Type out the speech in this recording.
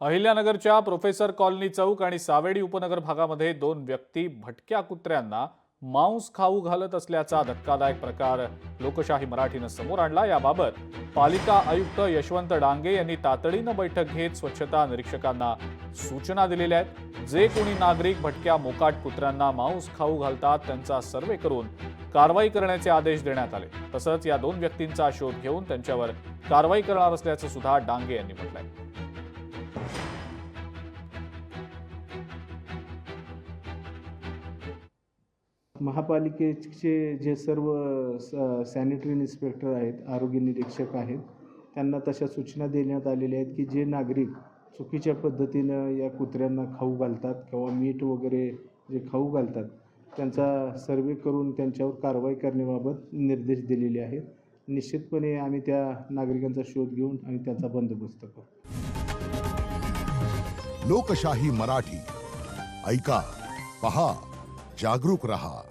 अहिल्यानगरच्या professor colony चौक आणि सावेडी उपनगर भागामध्ये दोन व्यक्ती भटक्या कुत्र्यांना मांस खाऊ घालत असल्याचा धक्कादायक प्रकार लोकशाही मराठीनं समोर आणला। याबाबत पालिका आयुक्त यशवंत डांगे यांनी तातडीनं बैठक घेत स्वच्छता निरीक्षकांना सूचना दिलेल्या आहेत। जे कोणी नागरिक भटक्या मोकाट कुत्र्यांना मांस खाऊ घालतात त्यांचा सर्वे करून कारवाई करण्याचे आदेश देण्यात आले। तसंच या दोन व्यक्तींचा शोध घेऊन त्यांच्यावर कारवाई करणार असल्याचं सुद्धा डांगे यांनी म्हटलंय। महापालिकेचे जे सर्व सॅनिटरी इन्स्पेक्टर आहेत, आरोग्य निरीक्षक आहेत, त्यांना तशा सूचना देण्यात आलेल्या आहेत की जे नागरिक चुकीच्या पद्धतीनं या कुत्र्यांना खाऊ घालतात किंवा मीठ वगैरे जे खाऊ घालतात त्यांचा सर्वे करून त्यांच्यावर कारवाई करण्याबाबत निर्देश दिलेले आहेत। निश्चितपणे आम्ही त्या नागरिकांचा शोध घेऊन आणि त्यांचा बंदोबस्त करू। लोकशाही मराठी ऐका, पहा, जागरूक रहा।